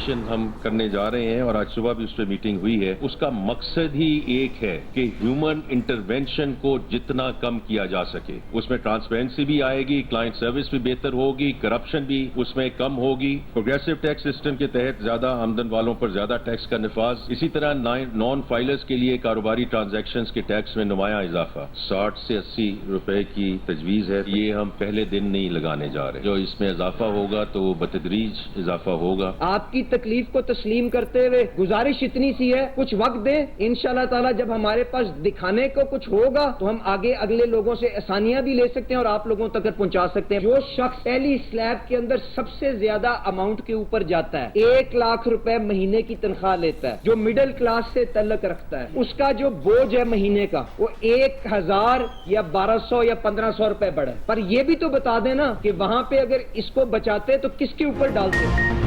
Legislation हम करने जा रहे हैं और आज सुबह भी उस पर मीटिंग हुई है। उसका मकसद ही एक है कि ह्यूमन इंटरवेंशन को जितना कम किया जा सके, उसमें ट्रांसपेरेंसी भी आएगी, क्लाइंट सर्विस भी बेहतर होगी, करप्शन भी उसमें कम होगी, प्रोग्रेसिव टैक्स सिस्टम के तहत ज्यादा आमदन वालों पर ज्यादा टैक्स का निफाज, इसी तरह नॉन फाइलर्स के लिए कारोबारी ट्रांजैक्शंस के टैक्स में नुमाया इजाफा। 60 से 80 रुपए की तजवीज है। ये हम पहले दिन नहीं लगाने जा रहे। जो इसमें इजाफा होगा तो वो बतदरीज इजाफा होगा। आपकी तकलीफ को तस्लीम करते हुए गुजारिश इतनी सी है, कुछ वक्त दें। इंशाअल्लाह ताला जब हमारे पास दिखाने को कुछ होगा तो हम आगे अगले लोगों से आसानियां भी ले सकते हैं और आप लोगों तक पहुंचा सकते हैं। जो शख्स पहली स्लैब के अंदर सबसे ज्यादा अमाउंट के ऊपर जाता है, 1 लाख रुपए महीने की तनख्वाह लेता है, जो मिडिल क्लास से तल्लुक रखता है, उसका जो बोझ है महीने का वो 1000 या 1200 या 1500 रुपए बढ़ा है। पर ये भी तो बता देना कि वहां पे अगर इसको बचाते तो किसके ऊपर डालते।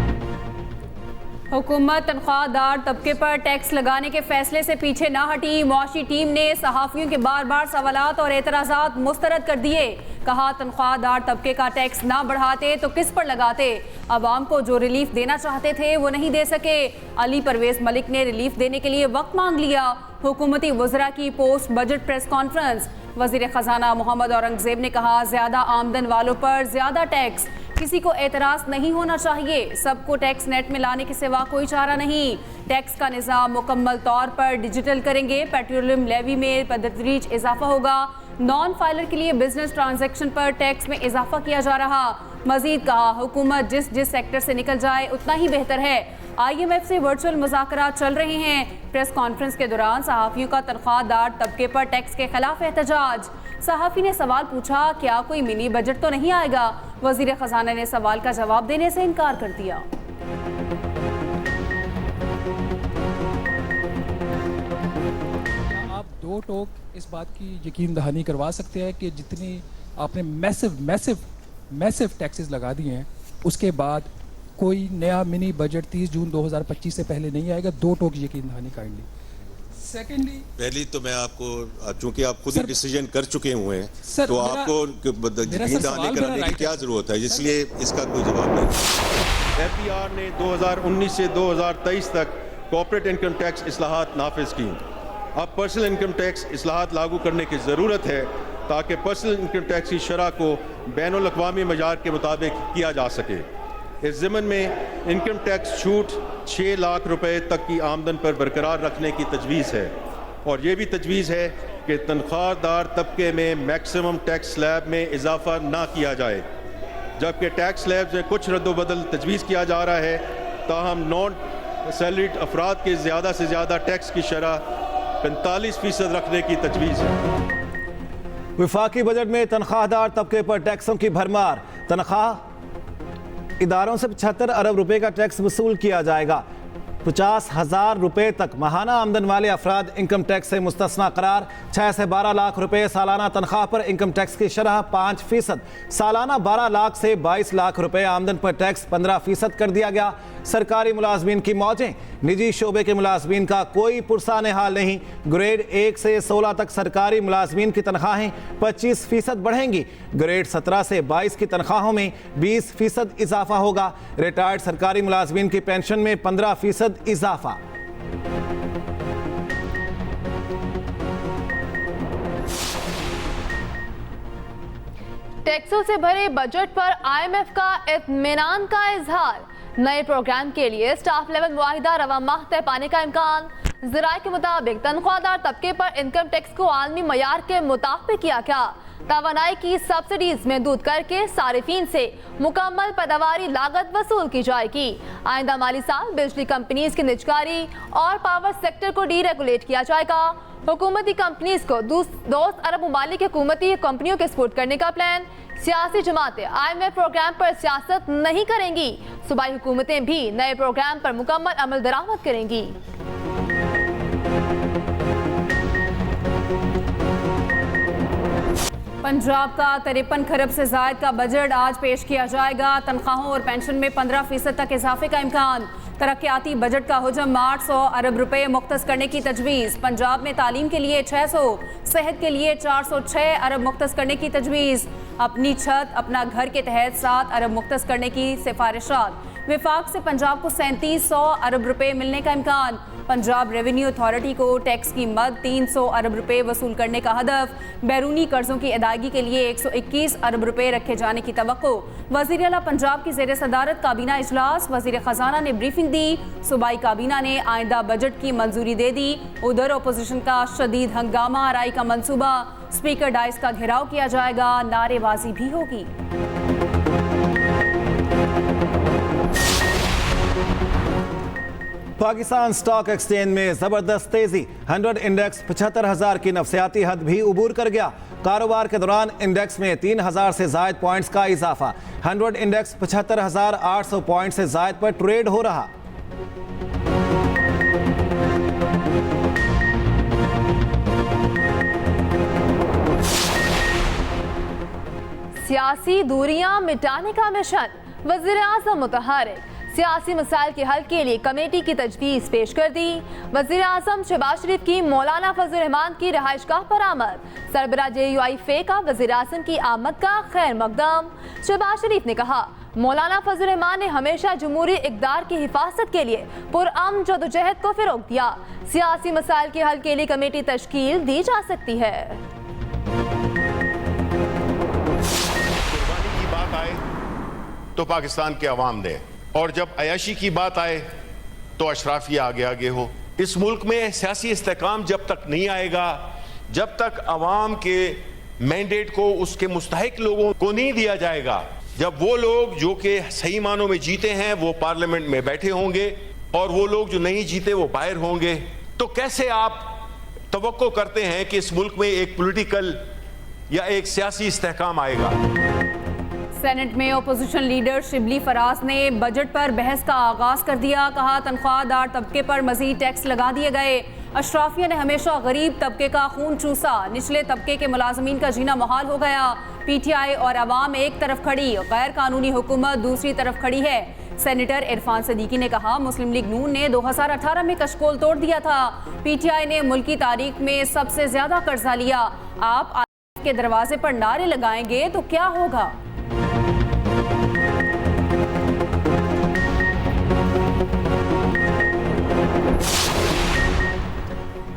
हुकूमत तनख्वाहदार तबके पर टैक्स लगाने के फैसले से पीछे न हटी। मुआशी टीम ने सहाफियों के बार सवालात और एतराज़ात मुस्तरद कर दिए। कहा तनख्वाहदार तबके का टैक्स ना बढ़ाते तो किस पर लगाते। अवाम को जो रिलीफ देना चाहते थे वो नहीं दे सके। अली परवेज मलिक ने रिलीफ देने के लिए वक्त मांग लिया। हुकूमती वज़रा की पोस्ट बजट प्रेस कॉन्फ्रेंस। वज़ीर ख़जाना मोहम्मद औरंगज़ेब ने कहा ज्यादा आमदन वालों पर ज्यादा टैक्स, किसी को एतराज़ नहीं होना चाहिए, सबको टैक्स नेट में लाने के सिवा कोई चारा नहीं। टैक्स का निज़ाम मुकम्मल तौर पर डिजिटल करेंगे। पेट्रोलियम लेवी में बतदरीज इजाफा होगा। नॉन फाइलर के लिए बिजनेस ट्रांजैक्शन पर टैक्स में इजाफा किया जा रहा। मजीद कहा हुकूमत जिस सेक्टर से निकल जाए उतना ही बेहतर है। IMF से वर्चुअल मुज़ाकरात चल रहे हैं। प्रेस कॉन्फ्रेंस के दौरान सहाफ़ियों का तनख्वाहदार तबके पर टैक्स के खिलाफ एहतजाज। सहाफ़ी ने सवाल पूछा क्या कोई मिनी बजट तो नहीं आएगा। वज़ीर ख़जाना ने सवाल का जवाब देने से इनकार कर दिया। आप दो टोक इस बात की यकीन दहानी करवा सकते हैं कि जितनी आपने मैसिव टैक्सेस लगा दिए हैं उसके बाद कोई नया मिनी बजट 30 जून 2025 से पहले नहीं आएगा। दो टोक यकीन दहानी काइंडली। सेकेंडली, पहली तो मैं आपको, चूंकि आप खुद ही डिसीजन कर चुके हुए हैं तो आपको यकीन दहानी कराने की क्या जरूरत है, इसलिए इसका कोई जवाब नहीं। FBR ने 2019 से 2023 तक कॉर्पोरेट इनकम टैक्स इस्लाहात नाफिज की। अब पर्सनल इनकम टैक्स इस्लाहात लागू करने की ज़रूरत है ताकि पर्सनल इनकम टैक्स की शरह को बैनुल अक़वामी मयार के मुताबिक किया जा सके। इस ज़मन में इनकम टैक्स छूट 6 लाख रुपए तक की आमदन पर बरकरार रखने की तजवीज़ है और ये भी तजवीज़ है कि तनख्वाहदार तबके में मैक्सिमम टैक्स स्लैब में इजाफा ना किया जाए, जबकि टैक्स स्लैब में कुछ रद्द-बदल तजवीज़ किया जा रहा है। ताहम नॉन सैलरीड अफराद के ज़्यादा से ज़्यादा टैक्स की शरह 45% रखने की तजवीज़ है। वफाकी बजट में तनख्वाहदार तबके पर टैक्सों की भरमार। तनख्वाह इदारों से 75 अरब रुपए का टैक्स वसूल किया जाएगा। 50,000 रुपए तक माहाना आमदन वाले अफराद इनकम टैक्स से मुस्तस्ना करार। 6 से 12 लाख रुपए सालाना तनख्वाह पर इनकम टैक्स की शरह 5%। सालाना 12 लाख से 22 लाख रुपए आमदन पर टैक्स 15% कर दिया गया। सरकारी मुलाजमीन की मौजें। निजी शोबे के मुलाजमीन का कोई पुरसान हाल नहीं। ग्रेड 1 से 16 तक सरकारी मुलाजमीन की तनख्वाहें 25% बढ़ेंगी। ग्रेड 17 से 22 की तनख्वाहों में 20% इजाफा होगा। रिटायर्ड सरकारी मुलाजमीन की पेंशन में 15% इजाफा। टैक्सों से भरे बजट पर IMF का इत्मीनान का इजहार। नए प्रोग्राम के लिए स्टाफ लेवल मुआहिदा रवा माह तय पाने का इम्कान। ज़राए के मुताबिक तनख्वाहदार तबके पर इनकम टैक्स को आलमी मयार के मुताबिक किया गया। तवानाई की सब्सिडीज महदूद करके सारिफीन से मुकम्मल पैदावारी लागत वसूल की जाएगी। आइंदा माली साल बिजली कंपनीज की निजकारी और पावर सेक्टर को डीरेगुलेट किया जाएगा। हुकूमती कंपनीज को दोस्त अरब ममालिक हुकूमती कंपनियों के सपोर्ट करने का प्लान। सियासी जमातें IMF प्रोग्राम पर सियासत नहीं करेंगी। सूबाई हुकूमतें भी नए प्रोग्राम पर मुकम्मल अमल दरामद करेंगी। पंजाब का 53 खरब से जायद का बजट आज पेश किया जाएगा। तनख्वाहों और पेंशन में 15% तक इजाफे का इम्कान। तरक्याती बजट का हुजम 800 अरब रुपए मुख्तस करने की तजवीज़। पंजाब में तालीम के लिए 600, सेहत के लिए 406 अरब मुख्तस करने की तजवीज़। अपनी छत अपना घर के तहत 7 अरब मुख्तस करने की सिफारिशात। विफाक से पंजाब को 3700 अरब रुपए मिलने का इम्कान। पंजाब रेवेन्यू अथॉरिटी को टैक्स की मद 300 अरब रुपए वसूल करने का हदफ। बैरूनी कर्जों की अदायगी के लिए 121 अरब रुपए रखे जाने की तवक्को। वज़ीर आला पंजाब की ज़ेर सदारत काबीना इजलास, वज़ीर ख़जाना ने ब्रीफिंग दी। सूबाई काबीना ने आइंदा बजट की मंजूरी दे दी। उधर अपोजिशन का शदीद हंगामा आराई का मंसूबा, स्पीकर डाइस का घेराव किया जाएगा, नारेबाजी भी होगी। पाकिस्तान स्टॉक एक्सचेंज में जबरदस्त तेजी, 100 इंडेक्स 75,000 की नफसियाती हद भी उबूर कर गया। कारोबार के दौरान इंडेक्स में 3,000 से जायद पॉइंट्स का इजाफा। 100 इंडेक्स 75,800 पॉइंट से जायद पर ट्रेड हो रहा। सियासी दूरियां मिटाने का मिशन, वज़ीर आज़म मुतहर्रिक। सियासी मसाइल के हल के लिए कमेटी की तजवीज़ पेश कर दी। वज़ीर आज़म शहबाज शरीफ की मौलाना फजल रहमान की रहायशगाह पर आमद। सरबराह JUI फे का वज़ीर आज़म की आमद का खैर मकदम। शहबाज शरीफ ने कहा, मौलाना फजल रहमान ने हमेशा जमहूरी इक़दार की हिफाजत के लिए पुरअमन जदोजहद को फ़रोग़ दिया। सियासी मसाइल के हल के लिए कमेटी तश्कील दी जा सकती है। कुर्बानी की बात आए तो पाकिस्तान के अवाम दे, और जब अयाशी की बात आए तो अशराफिया आगे आगे हो। इस मुल्क में सियासी इस्तेकाम जब तक नहीं आएगा, जब तक अवाम के मैंडेट को उसके मुस्तहिक लोगों को नहीं दिया जाएगा, जब वो लोग जो कि सही मानों में जीते हैं वो पार्लियामेंट में बैठे होंगे और वो लोग जो नहीं जीते वो बाहर होंगे, तो कैसे आप तवक्को करते हैं कि इस मुल्क में एक पॉलिटिकल या एक सियासी इस्तेकाम आएगा? सेनेट में अपोजिशन लीडर शिबली फराज ने बजट पर बहस का आगाज कर दिया। कहा, तनख्वाहदार तबके पर मजीद टैक्स लगा दिए गए। अशराफिया ने हमेशा गरीब तबके का खून चूसा, निचले तबके के मुलाजमीन का जीना मुहाल हो गया। PTI और अवाम एक तरफ खड़ी, गैर कानूनी हुकूमत दूसरी तरफ खड़ी है। सेनेटर इरफान सदीकी ने कहा, मुस्लिम लीग नून ने 2018 में कशकोल तोड़ दिया था। PTI ने मुल्क की तारीख में सबसे ज्यादा कर्जा लिया। आप IMF के दरवाजे पर नारे लगाएंगे तो क्या होगा?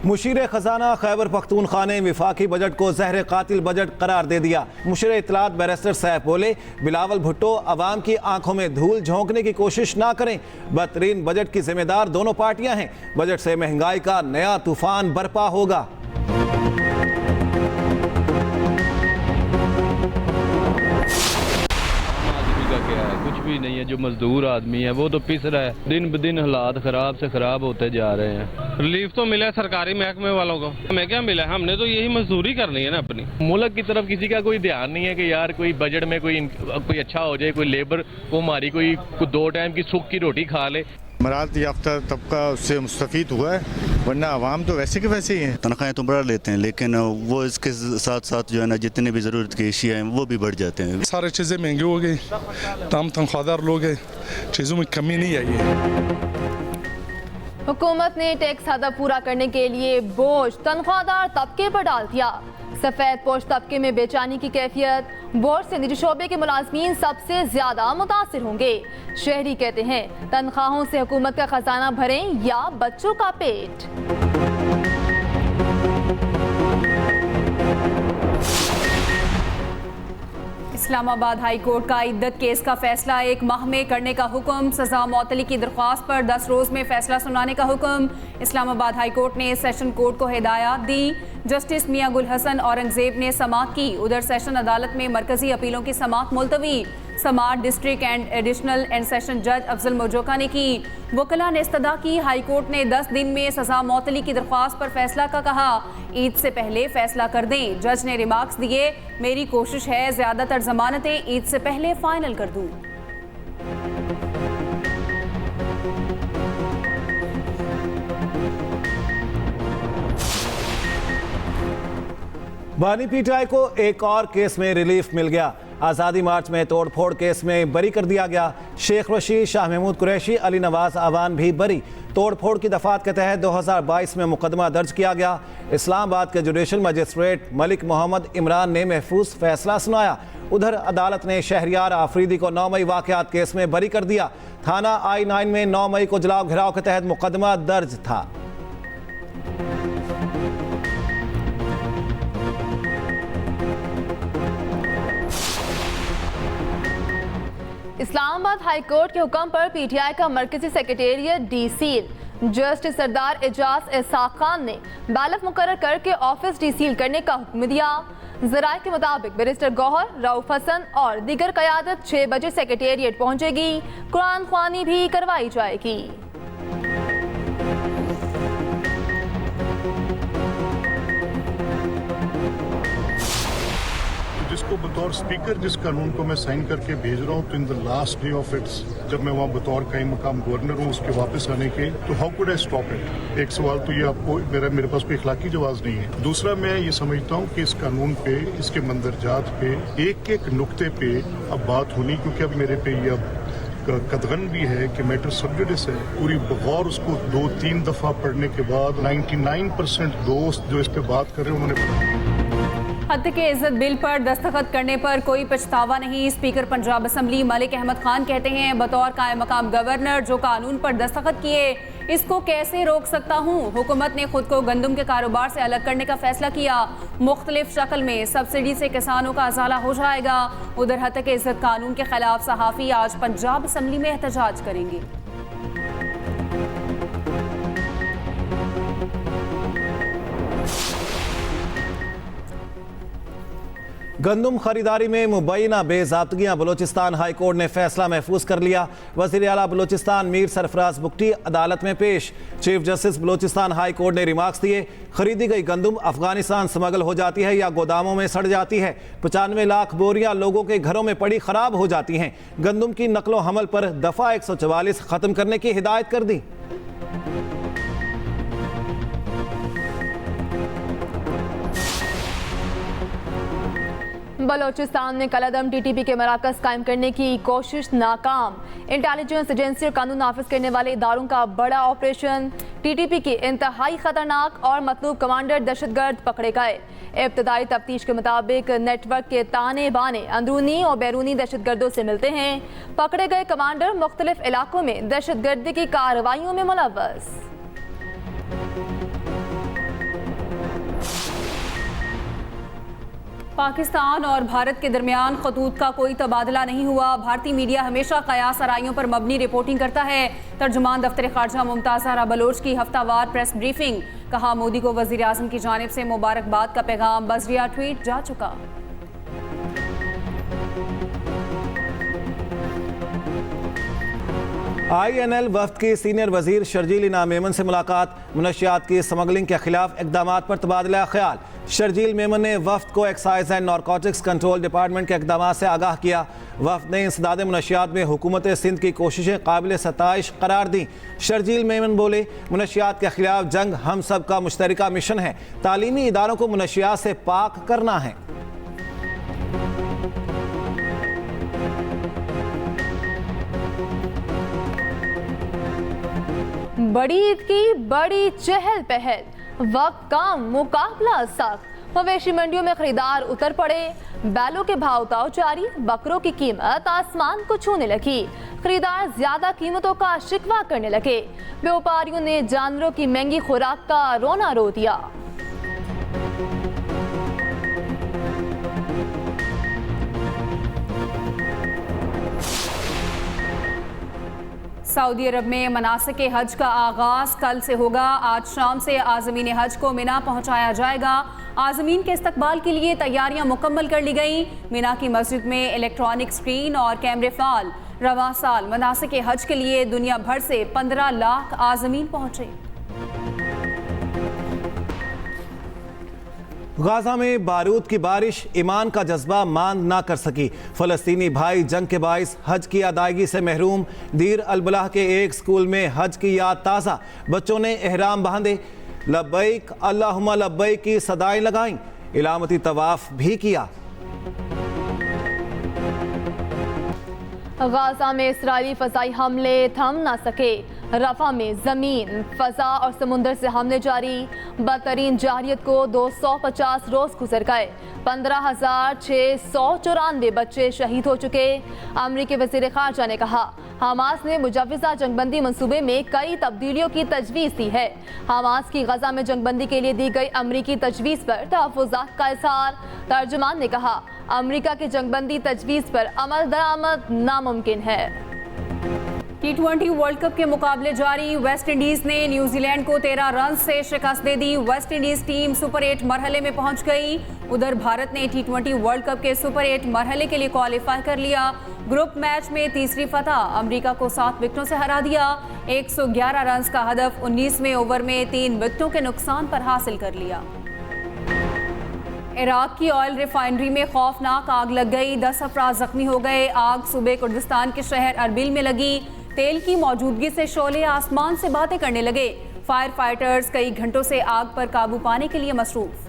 मुशीर खजाना खैबर पख्तूनख्वा ने विफाकी बजट को जहर कातिल बजट करार दे दिया। मुशीर इत्तलात बैरिस्टर सैफ बोले, बिलावल भुट्टो अवाम की आंखों में धूल झोंकने की कोशिश ना करें। बदतरीन बजट की जिम्मेदार दोनों पार्टियां हैं। बजट से महंगाई का नया तूफान बरपा होगा। कुछ भी नहीं है, जो मजदूर आदमी है वो तो पिस रहा है। दिन ब दिन हालात खराब से खराब होते जा रहे हैं। रिलीफ तो मिला है सरकारी महकमे वालों को, हमें क्या मिला है? हमने तो यही मजदूरी करनी है ना अपनी। मुल्क की तरफ किसी का कोई ध्यान नहीं है कि यार कोई बजट में कोई अच्छा हो जाए, कोई लेबर को हमारी कोई 2 टाइम की सुख की रोटी खा ले। मरात याफ्ता तबका उससे मुस्तफीद हुआ है, वरना आवाम तो वैसे के वैसे ही हैं। तनख्वाहें तो बढ़ा लेते हैं, लेकिन वो इसके साथ साथ जो है ना जितने भी ज़रूरत के एशिया हैं वो भी बढ़ जाते हैं। सारी चीज़ें महंगी हो गई, तमाम तनख्वाहदार लोग हैं, चीज़ों में कमी नहीं आई है। हुकूमत ने टैक्स हदफ पूरा करने के लिए बोझ तनख्वाहदार तबके पर डाल दिया। सफ़ेद पोश तबके में बेचैनी की कैफियत, बोझ से निजी शोबे के मुलाजमीन सबसे ज्यादा मुतासिर होंगे। शहरी कहते हैं, तनख्वाहों से हुकूमत का खजाना भरें या बच्चों का पेट। इस्लामाबाद हाई कोर्ट का इद्दत केस का फैसला 1 माह में करने का हुक्म। सजा मौतली की दरख्वास्त पर 10 रोज में फैसला सुनाने का हुक्म। इस्लामाबाद हाई कोर्ट ने सेशन कोर्ट को हिदायत दी। जस्टिस मियां गुल हसन औरंगजेब ने समाअत की। उधर सेशन अदालत में मरकजी अपीलों की समाअत मुलतवी। समाअत district and additional and session जज अफजल मोजोका ने की। वकला ने इस्तदा की। हाई कोर्ट ने 10 दिन में सजा मौतली की दरख्वास्त पर फैसला का कहा। ईद से पहले फैसला कर दें। जज ने रिमार्क्स दिए, मेरी कोशिश है ज्यादातर जमानतें ईद से पहले फाइनल कर दूं। बानी PTI को एक और केस में रिलीफ मिल गया। आज़ादी मार्च में तोड़फोड़ केस में बरी कर दिया गया। शेख रशीद, शाह महमूद कुरैशी, अली नवाज आवान भी बरी। तोड़फोड़ की दफात के तहत 2022 में मुकदमा दर्ज किया गया। इस्लामाबाद के जुडिशल मजिस्ट्रेट मलिक मोहम्मद इमरान ने महफूज फैसला सुनाया। उधर अदालत ने शहरियार आफरीदी को 9 मई वाकयात केस में बरी कर दिया। थाना I-9 में 9 मई को जलाओ घिराव के तहत मुकदमा दर्ज था। इस्लामाबाद हाई कोर्ट के हुक्म पर पीटीआई का मरकजी सेक्रेटेरिएट डी सील जस्टिस सरदार एजाज इसाक खान ने बैलफ मुकर्रर करके ऑफिस डी सील करने का हुक्म दिया। जराये के मुताबिक बैरिस्टर गौहर, रऊफ हसन और दीगर क़यादत 6 बजे सेक्रेटेरिएट पहुंचेगी। कुरान ख्वानी भी करवाई जाएगी। जिसको बतौर स्पीकर जिस कानून को मैं साइन करके भेज रहा हूँ, तो in the last day of its जब मैं वहाँ बतौर कायम मकाम गवर्नर हूँ उसके वापस आने के, तो how could I stop it. एक सवाल तो ये आपको मेरे पास कोई इखलाकी जवाब नहीं है। दूसरा, मैं ये समझता हूँ कि इस कानून पे, इसके मंदरजात पे, एक एक नुक्ते पे अब बात होनी, क्योंकि अब मेरे पे ये अब कदगन भी है कि मैटर सब जुडिस है। पूरी बगौर उसको 2-3 दफा पढ़ने के बाद 99% दोस्त जो इस पे बात कर रहे हैं उन्होंने हद के इज्जत बिल पर दस्तखत करने पर कोई पछतावा नहीं। स्पीकर पंजाब असम्बली मलिक अहमद खान कहते हैं, बतौर कायम मकाम गवर्नर जो कानून पर दस्तखत किए, इसको कैसे रोक सकता हूँ। हुकूमत ने खुद को गंदम के कारोबार से अलग करने का फैसला किया। मुख्तलिफ शक्ल में सब्सिडी से किसानों का अजाला हो जाएगा। उधर हद के इज्जत कानून के खिलाफ सहाफ़ी आज पंजाब असम्बली में एहतजाज करेंगे। गंदम खरीदारी में मुबैना बेज़ाब्तगियां, बलोचिस्तान हाई कोर्ट ने फैसला महफूज कर लिया। वज़ीर आला बलोचिस्तान मीर सरफराज बुगटी अदालत में पेश। Chief justice Balochistan high court ने रिमार्क्स दिए, खरीदी गई गंदम अफगानिस्तान स्मगल हो जाती है या गोदामों में सड़ जाती है। 95 लाख बोरियां लोगों के घरों में पड़ी खराब हो जाती हैं। गंदम की नकलो हमल पर दफ़ा 144 ख़त्म करने की हिदायत कर दी। बलोचिस्तान में कलअदम टीटीपी के मराकज़ कायम करने की कोशिश नाकाम। इंटेलिजेंस एजेंसी और कानून नाफिज करने वाले इदारों का बड़ा ऑपरेशन। टीटीपी के इंतहाई खतरनाक और मतलूब कमांडर दहशतगर्द पकड़े गए। इब्तदाई तफ्तीश के मुताबिक नेटवर्क के ताने बाने अंदरूनी और बैरूनी दहशतगर्दों से मिलते हैं। पकड़े गए कमांडर मुख्तलिफ इलाकों में दहशतगर्दी की कार्रवाइयों में मुलव्वस। पाकिस्तान और भारत के दरमियान खतूत का कोई तबादला नहीं हुआ। भारतीय मीडिया हमेशा कयास आराइयों पर मबनी रिपोर्टिंग करता है। तर्जुमान दफ्तर खारजा मुमताज़ ज़हरा बलोच की हफ्तावार प्रेस ब्रीफिंग। कहा, मोदी को वज़ीर आज़म की जानिब से मुबारकबाद का पैगाम बजरिया ट्वीट जा चुका। INL वफ्द की सीनियर वजीर शर्जील इनाम मेमन से मुलाकात। मुनशियात की स्मगलिंग के खिलाफ इकदाम पर तबादला ख्याल। शर्जील मेमन ने वफ्द को excise and narcotics control department के इकदाम से आगाह किया। वफ्द ने इंसदाद मुनशियात में हुकूमत सिंध की कोशिशें काबिल सताइश करार दी। शर्जील मेमन बोले, मुनशियात के खिलाफ जंग हम सब का मुश्तरका मिशन है। तालीमी इदारों को मुनशियात से पाक करना है। बड़ी ईद की बड़ी चहल पहल, वक्त का मुकाबला सख्त। मवेशी मंडियों में खरीदार उतर पड़े। बैलों के भाव उतार जारी। बकरों की कीमत आसमान को छूने लगी। खरीदार ज्यादा कीमतों का शिकवा करने लगे। व्यापारियों ने जानवरों की महंगी खुराक का रोना रो दिया। सऊदी अरब में मनासिक हज का आगाज कल से होगा। आज शाम से आज़मीन हज को मिना पहुंचाया जाएगा। आज़मीन के इस्तकबाल के लिए तैयारियां मुकम्मल कर ली गई। मिना की मस्जिद में इलेक्ट्रॉनिक स्क्रीन और कैमरे फाल। रवां साल मनासिक हज के लिए दुनिया भर से 15 लाख आज़मीन पहुंचे। गाजा में बारूद की बारिश ईमान का जज्बा मान ना कर सकी। फ़लस्तीनी भाई जंग के बाइस हज की अदायगी से महरूम। दीर अलबलाह के एक स्कूल में हज की याद ताज़ा। बच्चों ने एहराम बांधे, लब्बैक अल्लाहुम्मा लब्बैक की सदाएं लगाईं। इलामती तवाफ भी किया। गाजा में इस्राएली फजाई हमले थम ना सके। रफा में जमीन, फजा और समुंदर से हमले जारी। बदतरीन जारियत को 250 रोज गुजर गए। 15,694 बच्चे शहीद हो चुके। अमरीकी वज़ीर ख़ारजा ने कहा हमास ने मुजव्वज़ा जंगबंदी मंसूबे में कई तब्दीलियों की तजवीज़ दी है। हमास की गजा में जंगबंदी के लिए दी गई अमरीकी तजवीज़ पर तहफ़्फ़ुज़ात का इज़हार। तर्जुमान ने कहा अमरीका की जंगबंदी तजवीज़ पर अमल दरामद नामुमकिन है। T20 वर्ल्ड कप के मुकाबले जारी। वेस्ट इंडीज ने न्यूजीलैंड को 13 रन से शिकस्त दे दी। वेस्ट इंडीज टीम सुपर 8 मरहले में पहुंच गई। उधर भारत ने T20 वर्ल्ड कप के सुपर 8 मरहले के लिए क्वालिफाई कर लिया। ग्रुप मैच में तीसरी फतह, अमेरिका को 7 विकेटों से हरा दिया। 111 रन का हदफ 19वें ओवर में 3 विकेटों के नुकसान पर हासिल कर लिया। इराक की ऑयल रिफाइनरी में खौफनाक आग लग गई। 10 अफराद जख्मी हो गए। आग सुबह कुर्दिस्तान के शहर अरबिल में लगी। तेल की मौजूदगी से शोले आसमान से बातें करने लगे। फायर फाइटर्स कई घंटों से आग पर काबू पाने के लिए मसरूफ।